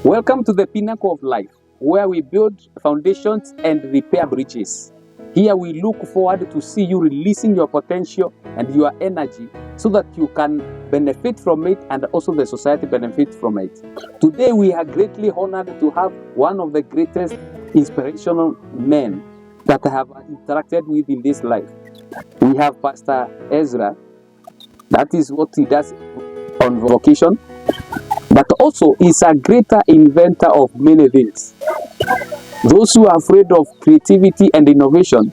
Welcome to the Pinnacle of Life, where we build foundations and repair bridges. Here we look forward to see you releasing your potential and your energy so that you can benefit from it and also the society benefit from it. Today we are greatly honored to have one of the greatest inspirational men that I have interacted with in this life. We have Pastor Ezra. That is what he does on vocation, but also is a greater inventor of many things. Those who are afraid of creativity and innovation,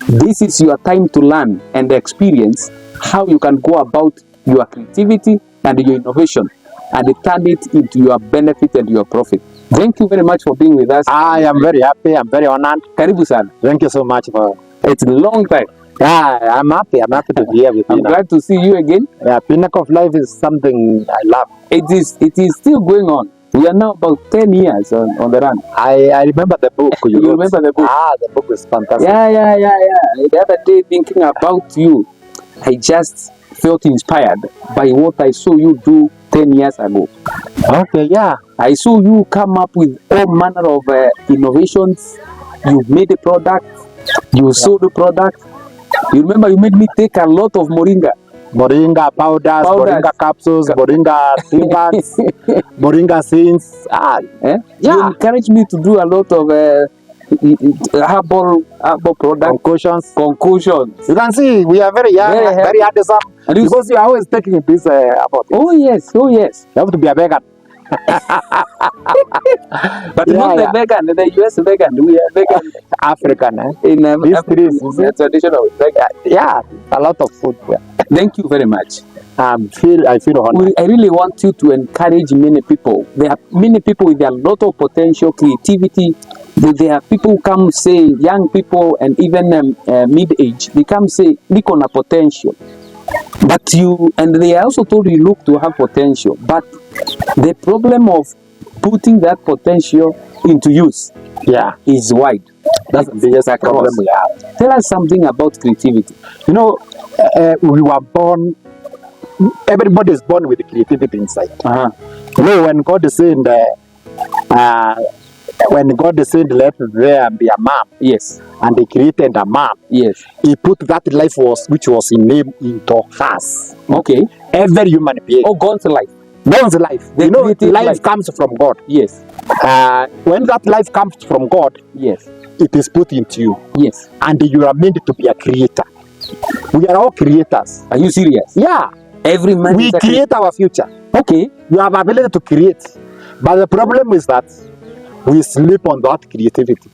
this is your time to learn and experience how you can go about your creativity and your innovation and turn it into your benefit and your profit. Thank you very much for being with us. I am very happy. I'm very honored. Karibu sana. Thank you so much for. It's a long time. Yeah, I'm happy. I'm happy to be here with you. I'm glad to see you again. Yeah, Pinnacle of Life is something I love. It is still going on. We are now about 10 years on the run. I remember the book. You remember the book? The book is fantastic. Yeah. The other day, thinking about you, I just felt inspired by what I saw you do 10 years ago. Okay, yeah. I saw you come up with all manner of innovations. You made a product. You sold the product. You remember you made me take a lot of moringa. Moringa powders, moringa capsules, moringa timbers, moringa seeds. You encouraged me to do a lot of herbal products. Concussions. You can see we are very young, very handsome. Because you are always taking this about it. Oh yes. You have to be a vegan. But not the vegan, the US vegan. We are vegan. African, In African, traditional vegan. Yeah, a lot of food. Yeah. Thank you very much. I feel honored. I really want you to encourage many people. There are many people with a lot of potential, creativity. There are people who come say, young people and even mid-age, they come say, look on a potential. But they also told you, look to have potential. But the problem of putting that potential into use is wide. That's the biggest problem we have. Tell us something about creativity. You know, we were born, everybody is born with creativity inside. You know, when God is saying let there be a man, yes, and He created a man, yes, He put that life which was in him into us. Okay. Every human being. Oh, God's life. God's life. You know, life comes from God. Yes. When that life comes from God, yes, it is put into you. Yes. And you are meant to be a creator. We are all creators. Are you serious? Yeah. Every man we create our future. Okay. You have ability to create. But the problem is that we sleep on that creativity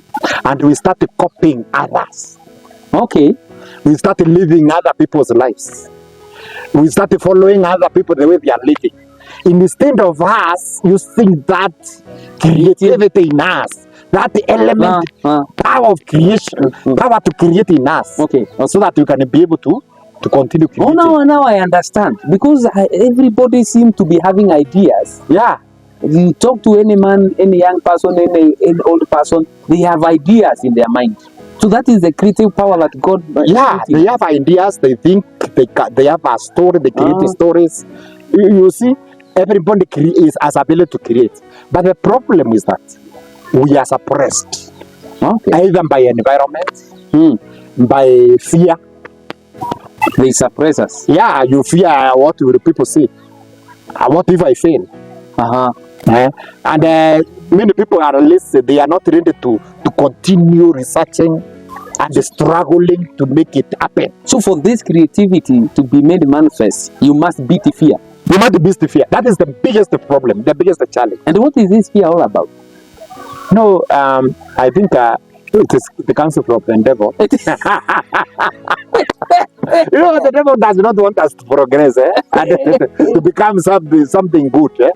and we start copying others. Okay. We start living other people's lives. We start following other people the way they are living. Instead of us using that creativity in us, that element, power of creation, power to create in us, okay, so that we can be able to continue creating. Oh, now I understand. Because everybody seems to be having ideas. Yeah. You talk to any man, any young person, any old person, they have ideas in their mind. So that is the creative power that God. Yeah, they have ideas. They think they have a story. They create stories. You see, everybody has ability to create, but the problem is that we are suppressed, either by environment, by fear. They suppress us. Yeah, you fear what will people say. What if I fail? And many people are listed. They are not ready to continue researching and struggling to make it happen. So for this creativity to be made manifest, you must beat the fear. You must beat the fear. That is the biggest problem, the biggest challenge. And what is this fear all about? No, I think it is the counsel of the devil. You know, the devil does not want us to progress, and to become something good.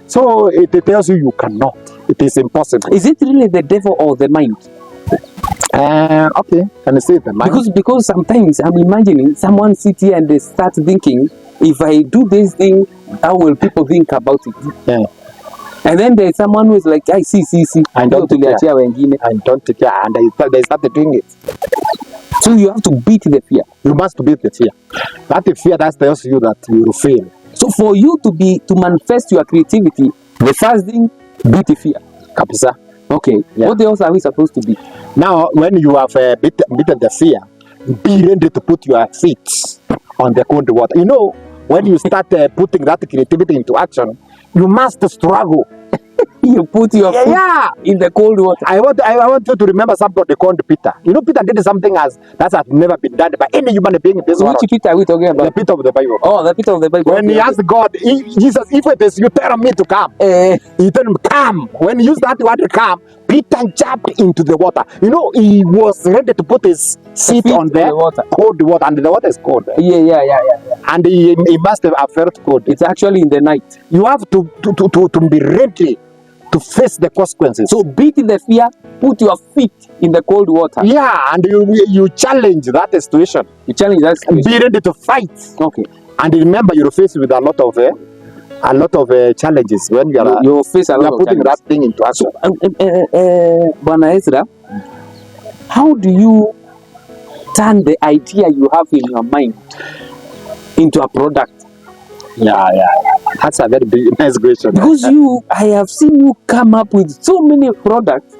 So it tells you cannot. It is impossible. Is it really the devil or the mind? Okay, can you say the mind? Because sometimes I'm imagining someone sit here and they start thinking, if I do this thing, how will people think about it? Yeah. And then there's someone who is like, I see. I don't take care. And they started doing it. So you have to beat the fear. You must beat the fear. That fear that tells you that you will fail. So for you to manifest your creativity, The first thing, beat fear. Kabisa. Okay. Yeah. What else are we supposed to be? Now, when you have beaten the fear, be ready to put your feet on the cold water. You know, when you start putting that creativity into action, you must struggle. You put your foot in the cold water. I want you to remember somebody called Peter. You know, Peter did something that has never been done by any human being in this world. Which Peter are we talking about? The Peter of the Bible. Oh, the Peter of the Bible. When he asked God, Jesus, if it is you tell me to come, he told him, come. When he used that word come, Peter jumped into the water. You know, he was ready to put his feet on the water. Cold water, and the water is cold. Yeah. And he must have felt cold. It's actually in the night. You have to be ready to face the consequences. So beat the fear, put your feet in the cold water. Yeah, and you challenge that situation. You challenge that situation. Be ready to fight. Okay. And remember, you're faced with a lot of challenges when you face a lot of putting that thing into action. So, Borne Ezra, how do you turn the idea you have in your mind into a product? Yeah. That's a very nice question. Because I have seen you come up with so many products,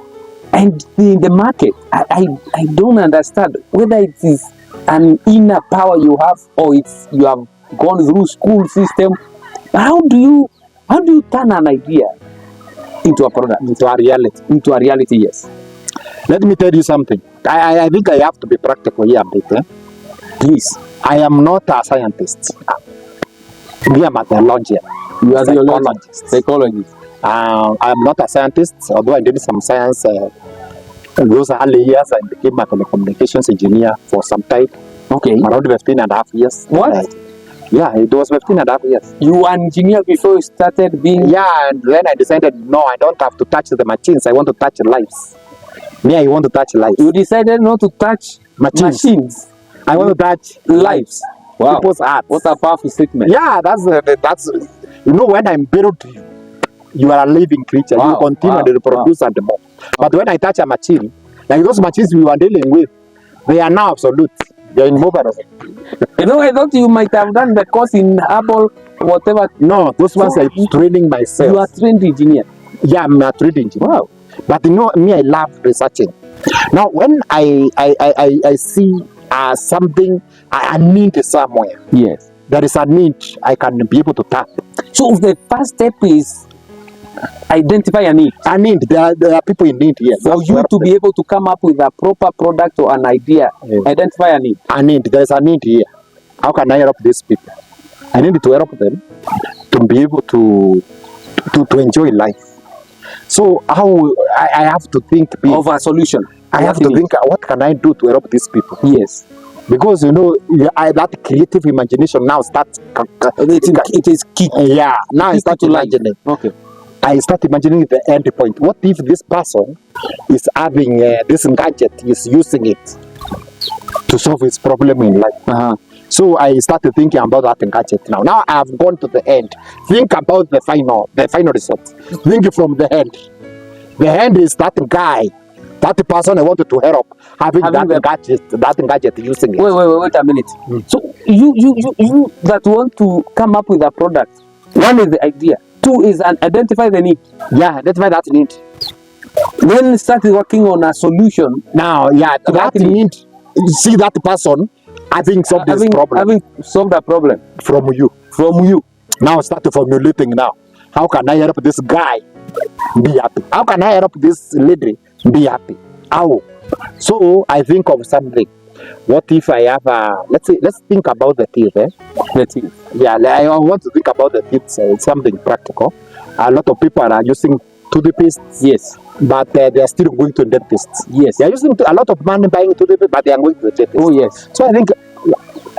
and in the market, I don't understand whether it is an inner power you have or you have gone through school system. How do you turn an idea into a product, into a reality? Into a reality, yes. Let me tell you something. I think I have to be practical here a bit. Please. I am not a scientist. Me, I'm a theologian. You are a psychologist. I am not a scientist, although I did some science those early years. I became a telecommunications engineer for some time. Okay. Around 15 and a half years. What? Yeah, it was 15 and a half years. You were an engineer before you started being... Yeah, and then I decided, no, I don't have to touch the machines. I want to touch lives. Me, I want to touch lives. You decided not to touch machines. I want to touch lives. Wow. People's hearts. What a powerful statement. Yeah, that's you know, when I'm buried, you are a living creature. Wow. You continue to reproduce and more. But when I touch a machine, like those machines we were dealing with, they are now absolute. They are immovable. You know, I thought you might have done the course in Apple, whatever. No, those ones are training myself. You are trained engineer. Yeah, I'm a trained engineer. Wow. But you know, me, I love researching. Now, when I see something, a need somewhere. Yes. There is a need I can be able to tap. So the first step is identify a need. A need. There are people in need here. For you to be able to come up with a proper product or an idea, identify a need. A need. There is a need here. How can I help these people? I need to help them to be able to enjoy life. So how I have to think of a solution. I have to think, what can I do to help these people? Yes. Because, you know, that creative imagination now starts... It is key. Yeah, now I start imagining. Okay. I start imagining the end point. What if this person is having this gadget, is using it to solve his problem in life? So I started thinking about that gadget now. Now I have gone to the end. Think about the final result. Think from the end. The end is that guy, that person I wanted to help, having that gadget using it. Wait a minute. So you that want to come up with a product, one is the idea, two is identify the need. Yeah, identify that need. Then start working on a solution. Now, yeah, that need. See that person having solved this problem. Having solved a problem from you. Now start formulating now. How can I help this guy be happy? How can I help this lady be happy? How? So I think of something. What if I have let's think about the teeth. The teeth. Yeah, I want to think about the teeth. It's something practical. A lot of people are using toothpaste. Yes. But they are still going to dentists. Yes. They are using a lot of money buying toothpaste, but they are going to the dentist. Oh yes. So I think,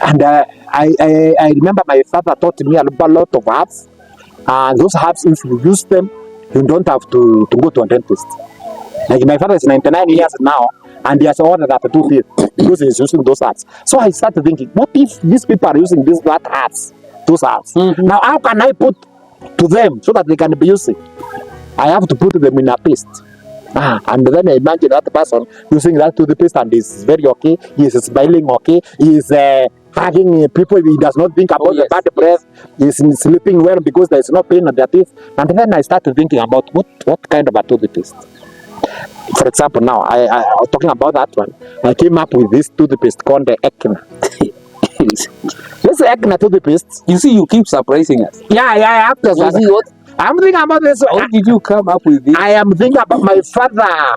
and I remember my father taught me a lot of herbs. And those herbs, if you use them, you don't have to go to a dentist. Like my father is 99 years now, and he has ordered that toothpaste because he is using those herbs. So I started thinking, what if these people are using those herbs? Now how can I put to them so that they can be using? I have to put them in a paste. And then I imagine that person using that toothpaste and is very okay. He is smiling okay. He is hugging people. He does not think about the bad breath. He's sleeping well because there is no pain on their teeth. And then I started thinking about what kind of a toothpaste. For example, now I talking about that one. I came up with this toothpaste called the Ekna. This Ekna toothpaste. You see, you keep surprising us. Yeah. After You see what? I'm thinking about this. How did you come up with this? I am thinking about my father.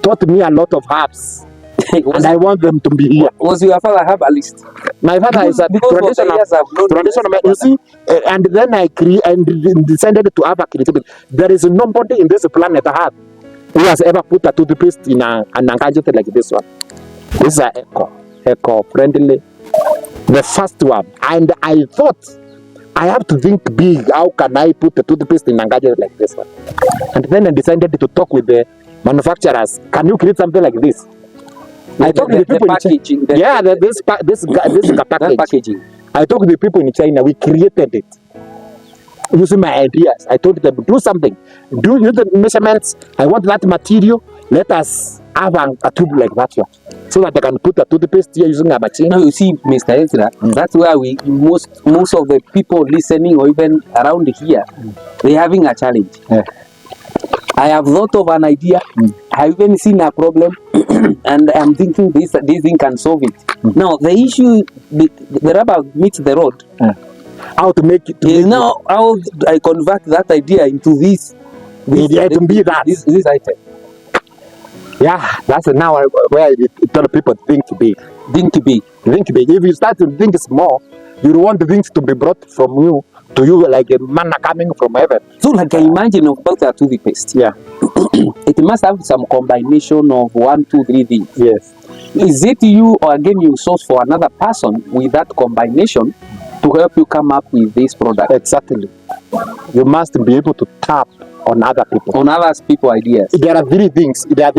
Taught me a lot of herbs. And I want them to be here. Was your father herbalist? My father is a traditional man. You see, and then I decided to have a creativity. There is nobody in this planet Earth who has ever put a toothpaste in an gadget like this one. This is an eco-friendly, the first one. And I thought I have to think big. How can I put the toothpaste in a gadget like this one? And then I decided to talk with the manufacturers. Can you create something like this? I talked to the people packaging. This packaging. I talked to the people in China. We created it using my ideas. I told them, do something. Do use the measurements. I want that material. Let us have a tube like that one, so that they can put a toothpaste here using a machine. Now you see, Mr. Ezra, that's where most of the people listening or even around here, they're having a challenge. Yeah. I have thought of an idea. I have even seen a problem, and I'm thinking this thing can solve it. Now the issue, the rubber meets the road. How to make it? Now how I convert that idea into this item this item. Yeah, that's now where I tell people think big. Think big. Think big. If you start to think small, you want things to be brought from you to you like a manna coming from heaven. So like I imagine about a toothpaste. Yeah. It must have some combination of 1, 2, 3 things. Yes. Is it you or again you source for another person with that combination to help you come up with this product? Exactly. You must be able to tap on other people. On other people's ideas. There are 3 things. I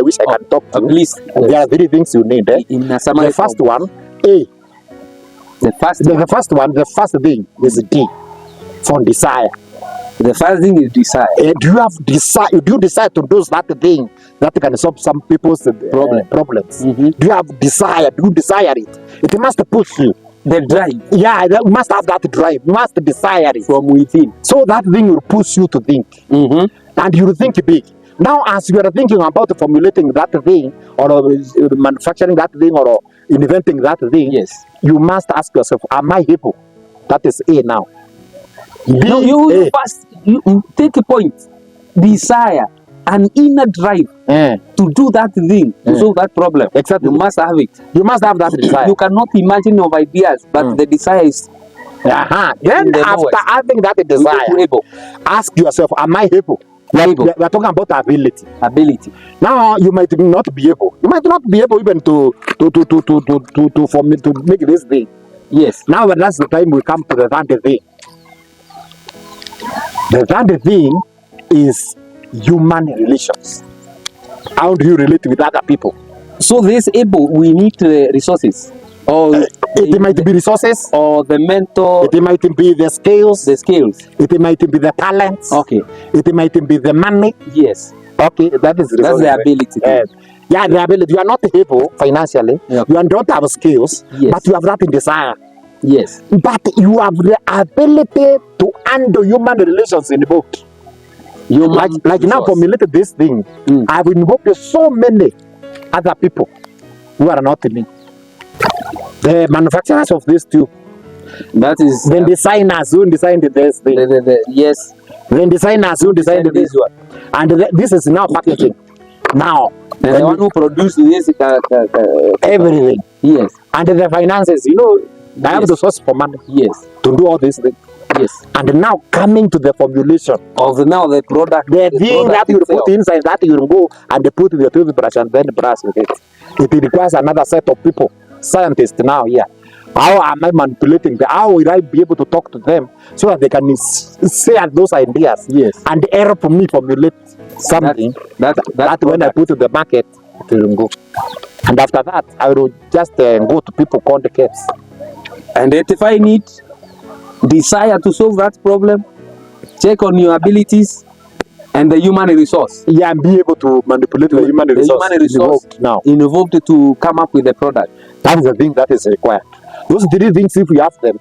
wish I can talk to. At least. There are 3 things you need. In a summary. The first one, A. The first thing is D, for desire. The first thing is desire. Do you decide to do that thing that can solve some people's problems? Do you have desire? Do you desire it? It must push you. The drive. Yeah, you must have that drive. You must desire it from within. So that thing will push you to think. And you will think big. Now, as you are thinking about formulating that thing, or manufacturing that thing, or inventing that thing, yes, you must ask yourself, am I able? That is A now. No, you first take a point. Desire, an inner drive to do that thing, to solve that problem. Exactly. You must have it. You must have that desire. You cannot imagine of ideas, but the desire is. Then after having that desire, ask yourself, am I able? We are talking about ability. Now you might not be able. You might not be able even to make this thing. Yes. Now that's the time we come to the third thing. The third thing is human relations. How do you relate with other people? So this able, we need resources. Or it might be resources, or the mentor. It might be the skills. It might be the talents. Okay. It might be the money. Yes. Okay, that's the ability. Yeah, the ability. You are not able financially. Okay. You don't have skills, but you have that desire. Yes. But you have the ability to handle human relations in both. Like now, formulated this thing, I've invoked so many other people who are not me. The manufacturers of this too. That is the designers who designed this thing. Yes. The designers who designed this one. And this is now packaging. Now. And the one who produced this everything. Yes. And the finances, I have the source for money. Yes. To do all these things. Yes. And now coming to the formulation of the product. The thing that you put inside that you go and put the toothbrush and then brush with it. It requires another set of people. Scientists now here. How am I manipulating them? How will I be able to talk to them so that they can share those ideas? Yes. And help me formulate something that when I put to the market, it will go. And after that, I will just go to people called the caves. And identify need, desire to solve that problem, check on your abilities, and the human resource. Yeah, and be able to manipulate the human resource involved to come up with the product. That is the thing that is required. Those three things, if you have them,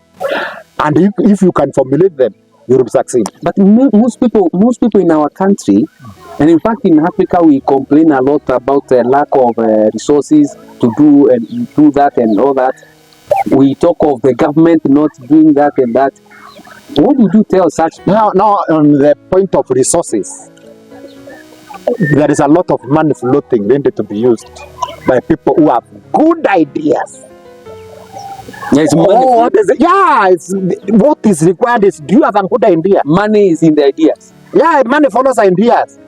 and if you can formulate them, you will succeed. But most people in our country, and in fact in Africa, we complain a lot about the lack of resources to do that and all that. We talk of the government not doing that and that. What would you tell such people? Now, on the point of resources, there is a lot of money floating ready to be used by people who have good ideas. Yes, money. Oh, what is it? Yeah, what is required is, do you have a good idea? Money is in the ideas. Yeah, money follows ideas.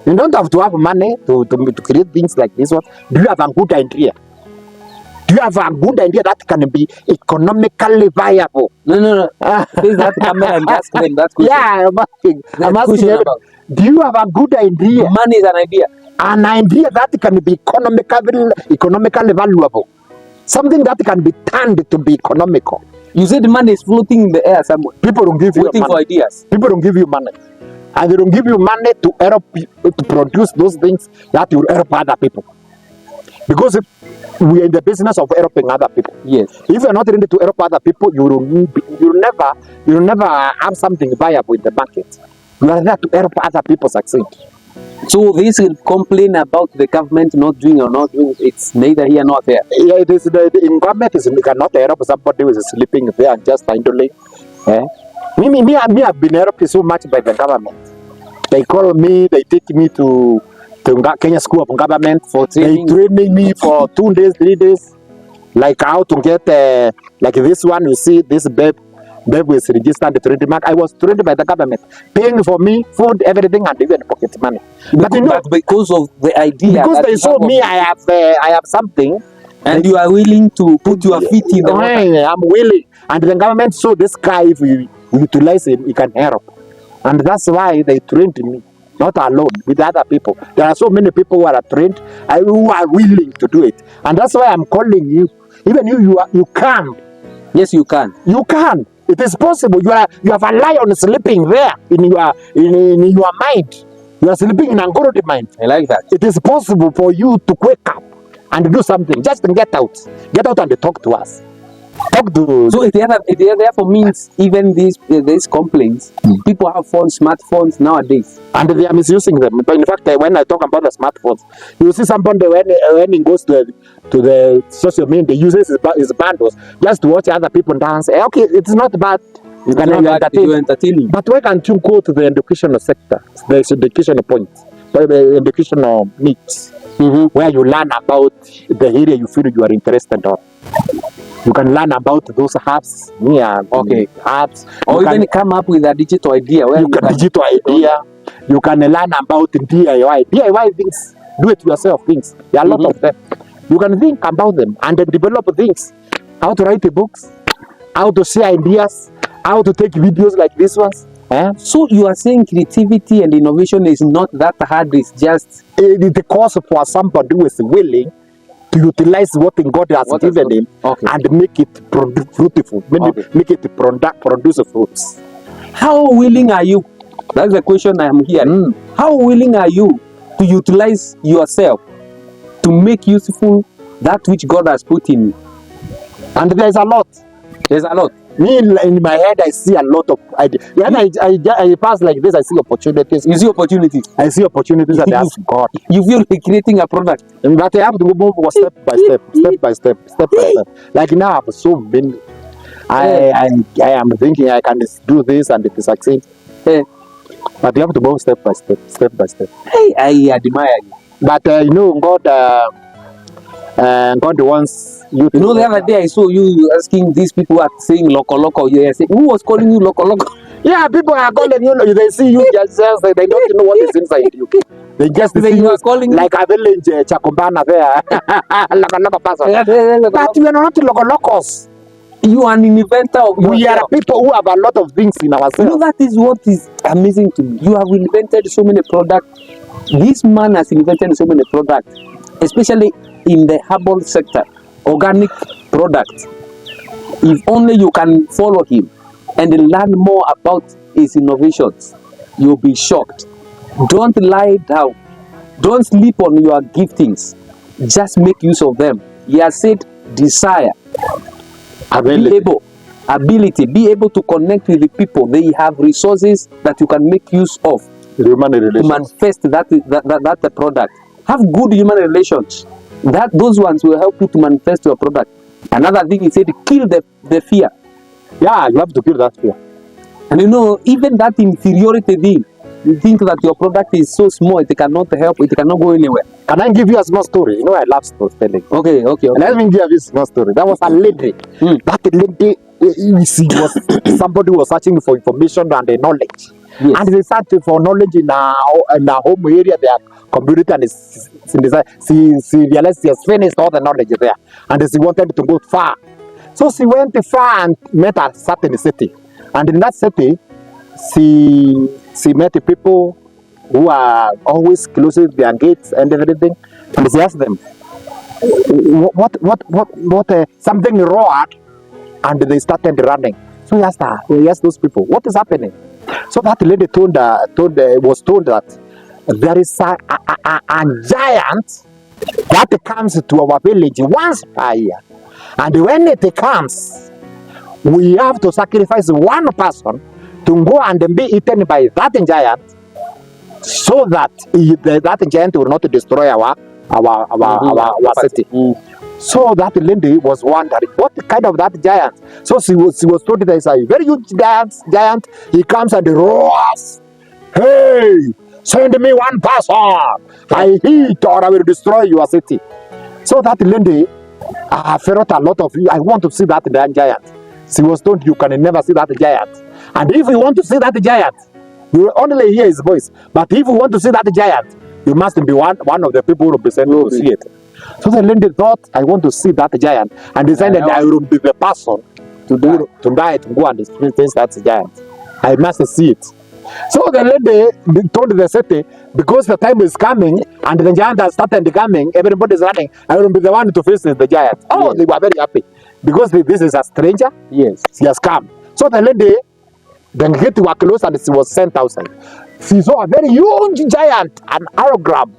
You don't have to have money to create things like this one. Do you have a good idea? Do you have a good idea that can be economically viable? No. Face that camera and ask them that question. Yeah, I'm asking you, do you have a good idea? Money is an idea. An idea that can be economically valuable. Something that can be turned to be economical. You said money is floating in the air somewhere. People don't give you waiting money. For ideas. People don't give you money. And they don't give you money to help to produce those things that will help other people. Because if we are in the business of helping other people. Yes. If you're not ready to help other people, you'll never have something viable in the market. You are there to help other people succeed. So this complain about the government not doing or not doing, it's neither here nor there. Yeah, it is. The government cannot help somebody who is sleeping there and just idling. Me, I've been helped so much by the government. They call me, they take me to Kenya School of Government for training. They training me for 2 days, 3 days, like how to get like this one. You see, this babe was registered the trademark. I was trained by the government, paying for me food, everything, and even pocket money. But because of the idea, because they saw me, I have something, and you are willing to put your feet in the water. I'm willing, and the government saw this guy. If we utilize him, he can help, and that's why they trained me. Not alone, with other people. There are so many people who are trained, who are willing to do it, and that's why I'm calling you. Even you can. Yes, you can. You can. It is possible. You have a lion sleeping there in your mind. You are sleeping in a good mind. I like that. It is possible for you to wake up and do something. Just get out. Get out and talk to us. So it therefore means even these complaints, people have smartphones nowadays, and they are misusing them. But in fact, when I talk about the smartphones, you see somebody when he goes to the social media, he uses his bundles just to watch other people dance. Okay, it's not bad. You can entertain. But why can't you go to the educational sector, the educational point, the educational needs, where you learn about the area you feel you are interested in? You can learn about those apps, apps. Or even come up with a digital idea. You can learn about DIY things. Do it yourself things. There are a lot of them. You can think about them and then develop things. How to write books, how to share ideas, how to take videos like this ones. So you are saying creativity and innovation is not that hard, it's just... It's the cause for somebody who is willing to utilize what God has given him and make it fruitful, make it produce fruits. How willing are you? That's the question I am hearing. How willing are you to utilize yourself to make useful that which God has put in you? And there's a lot. There's a lot. Me, in my head, I see a lot of ideas. When I pass like this, I see opportunities. You see opportunities? I see opportunities and I ask God. You feel like creating a product. But I have to move step by step. Like now, I've so many. I am thinking I can do this and it succeed. But you have to move step by step. Hey, I admire you. But God wants you to... the other day I saw you asking these people who are saying loco. You are saying, who was calling you loco? Yeah, people are calling you. They see you just they don't know what is inside you. They just see you calling like a village chakumbana there. Loco person. But we are not locos. You are an inventor of yourself. We are people who have a lot of things in ourselves. That is what is amazing to me. You have invented so many products. This man has invented so many products, especially in the herbal sector, organic products. If only you can follow him and learn more about his innovations, you'll be shocked. Don't lie down. Don't sleep on your giftings. Just make use of them. He has said, desire be able to connect with the people. They have resources that you can make use of Human to relations. manifest that product. Have good human relations. Those ones will help you to manifest your product. Another thing he said, kill the fear. Yeah, you have to kill that fear. And you know, even that inferiority thing, you think that your product is so small, it cannot help, it cannot go anywhere. Can I give you a small story? You know, I love storytelling. Okay. Let me give you a small story. There was a lady. That lady, somebody was searching for information and the knowledge. Yes. And they searched for knowledge in our home area, their community, and she realized she has finished all the knowledge there. And she wanted to go far. So she went far and met a certain city. And in that city, she met people who are always closing their gates and everything. And she asked them, what something roared, and they started running. So he asked those people, what is happening? So that lady was told that there is a giant that comes to our village once per year. And when it comes, we have to sacrifice one person to go and be eaten by that giant, so that that giant will not destroy our city. So that lady was wondering, what kind of that giant? So she was told there is a very huge giant. He comes and roars, hey, send me one person. I eat or I will destroy your city. So that lady felt a lot of, I want to see that giant. She was told, you can never see that giant. And if you want to see that giant, you will only hear his voice. But if you want to see that giant, you must be one of the people who represent to see it. So the lady thought, I want to see that giant, and decided I will be the person to die to go and experience that giant. I must see it. So the lady told the city, because the time is coming and the giant has started coming, everybody is running, I will be the one to face the giant. Oh, yes. They were very happy because this is a stranger. Yes, she has come. So the lady, then get to her close and she was sent outside. She saw a very huge giant, an hologram,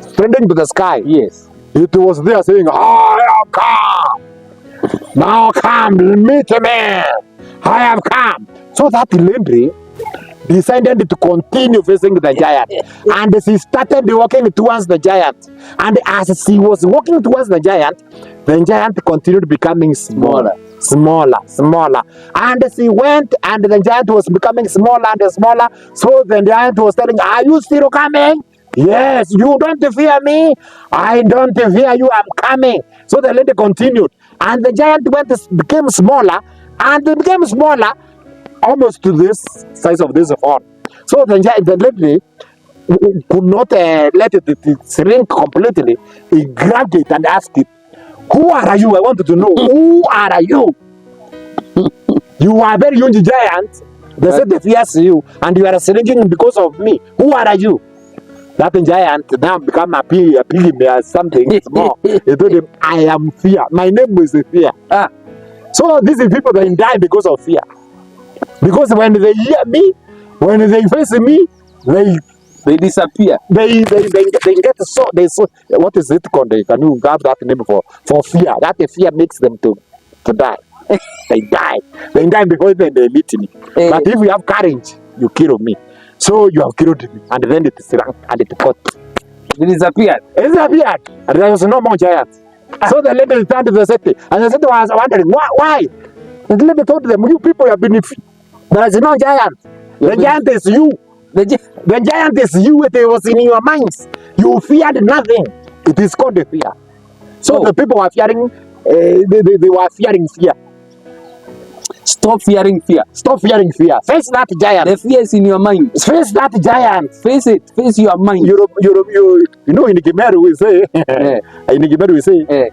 spreading to the sky. Yes. It was there saying, I have come. Now come, meet me. I have come. So that lady decided to continue facing the giant. And she started walking towards the giant. And as she was walking towards the giant continued becoming smaller. And she went, and the giant was becoming smaller and smaller. So the giant was telling, are you still coming? Yes, you don't fear me. I don't fear you, I'm coming. So the lady continued. And the giant became smaller, and it became smaller almost to this size of this phone. So the lady could not let it shrink completely. He grabbed it and asked it, who are you? I wanted to know. Who are you? You are a very huge giant. They said they fear you, and you are shrinking because of me. Who are you? That giant now become a pygmy or something small. He told him, I am fear. My name is fear. So these are people that die because of fear. Because when they hear me, when they face me, they disappear. They get so what is it called? Can you have that name for fear? That fear makes them to die. They die. They die because then they meet me. But if you have courage, you kill me. So you have killed me, and then it shrank and it cut. It disappeared. And there was no more giant. So the lady returned to the city, and the city was wondering why. The lady told them, you people have been there is no giant. The giant is you. The giant is you. It was in your minds. You feared nothing. It is called the fear. So the people were fearing. They were fearing fear. Stop fearing fear. Stop fearing fear. Face that giant. The fear is in your mind. Face that giant. Face it. Face your mind. You know, in Kamencu we say,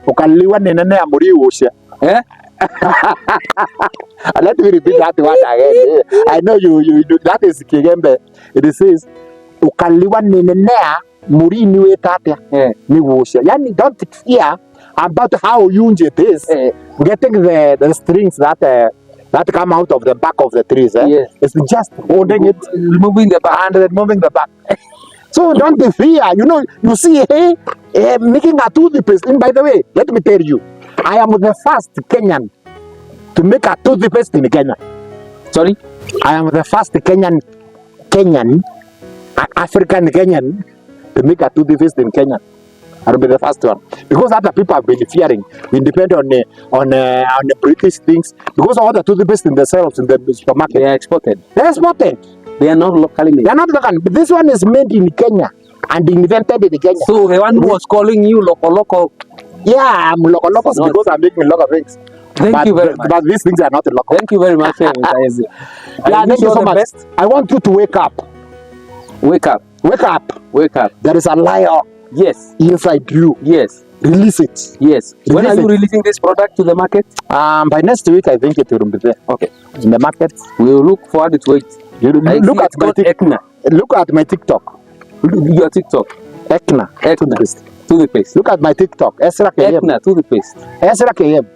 ukaliwa nene amuri usha. Let me repeat that one again. I know you do. That is Kigembe. It says, ukaliwa nene muri niwe tatia ni usha. Yani don't fear about how huge it is. Getting the strings that come out of the back of the trees. Yes. It's just holding it, removing the back, and then moving the back. So don't be fear. You know, you see, making a toothpaste. And by the way, let me tell you, I am the first Kenyan to make a toothpaste in Kenya. Sorry? I am the first African Kenyan to make a toothpaste in Kenya. I'll be the first one because other people have been fearing. We depend on the British things because all the toothpaste in themselves in the supermarket. They are exported. They're exported. They are not locally made. They are not local. But this one is made in Kenya and invented in Kenya. So the one who was calling you loco. Yeah, I'm local because I'm making a lot of things. Thank you very much. But these things are not local. Thank you very much, Mr. Ezra. Yeah, thank you so much. Best. I want you to wake up. Wake up. Wake up. Wake up. There is a lion Yes. inside you. Yes. Release it. Yes. When are Release you it. releasing this product to the market? By next week, I think it will be there. Okay. In the market. We will look forward to it. Look at my Ekna. Look at my TikTok. Your TikTok. Ekna. Toothpaste. Look at my TikTok. Ezra KM. Ekna toothpaste. Ezra KM.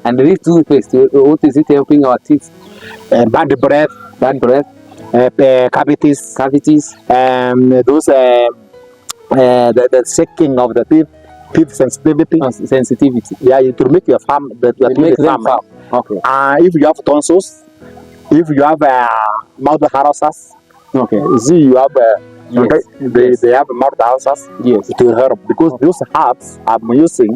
And this toothpaste, what is it helping our teeth? Bad breath. Bad breath. Cavities. Those the shaking of the teeth sensitivity. Sensitivity. Yeah, it will make your farm. It makes them firm. Okay. If you have tonsils, if you have mouth ulcers, Okay. see you have Yes. they have mouth ulcers. Yes. It will help because those herbs I'm using.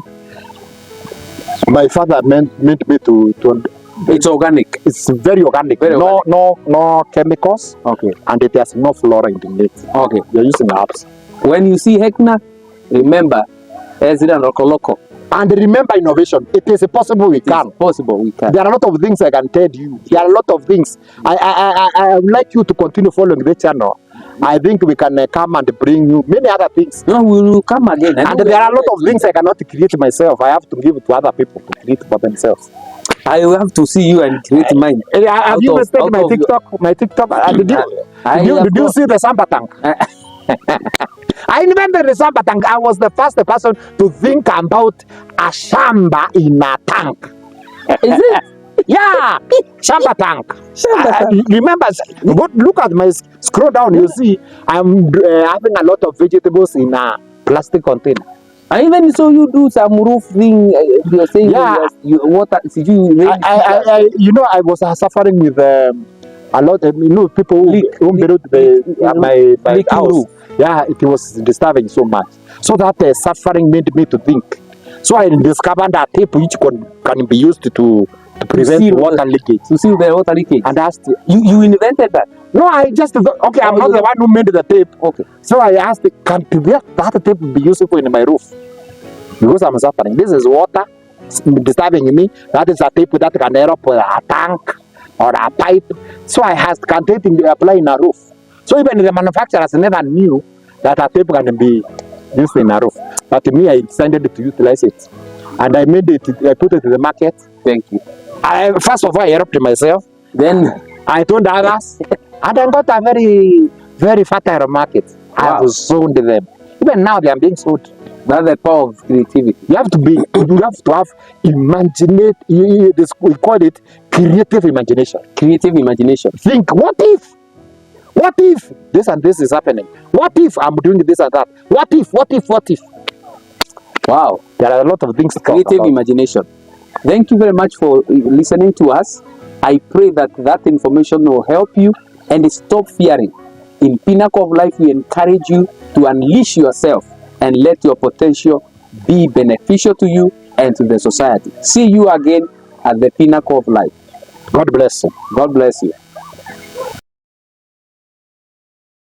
My father meant me to. It's organic. It's very organic. Very organic. No chemicals. Okay. And it has no fluoride in it. Okay. You're using herbs. When you see Ekna, remember Ezra and Loco. And remember innovation. It is possible we can. It's possible we can. There are a lot of things I can tell you. There are a lot of things. I would like you to continue following the channel. I think we can come and bring you many other things. No, we will come again. And there are a lot of things I cannot create myself. I have to give it to other people to create for themselves. I will have to see you and create mine. Have you visited my TikTok? My TikTok? Did you see the Samba tank? I invented the Samba tank. I was the first person to think about a Samba in a tank. Is it? Yeah, Samba tank. Samba tank. Remember, look at my scroll down. You see, I'm having a lot of vegetables in a plastic container. And even so, you do some roof thing. You're saying, Yeah. you water. I was suffering with a lot of people who built my house. Roof. Yeah, it was disturbing so much. So that suffering made me to think. So I discovered that tape which can be used to prevent seal water leakage. To see the water leakage. And asked, You invented that. no, I just thought, okay, I'm not the one who made the tape. Okay. So I asked, can that tape be useful in my roof? Because I'm suffering. This is water disturbing me. That is a tape that can help with a tank or a pipe. So I asked, can tape be applied in a roof? So even the manufacturers never knew that a tape can be used in a roof. But me, I decided to utilize it. And I made it, I put it in the market. Thank you. First of all, I helped myself. Then I told others. And I got a very, very fertile market. I have sold them. Even now, they are being sold. that's the power of creativity. You have to have imaginate. We call it creative imagination. Creative imagination. Think, what if this and this is happening? What if I'm doing this and that? What if? Wow. There are a lot of things to talk Creative about. imagination. Thank you very much for listening to us. I pray that information will help you and stop fearing. In Pinnacle of Life, we encourage you to unleash yourself and let your potential be beneficial to you and to the society. See you again at the Pinnacle of Life. God bless you. God bless you.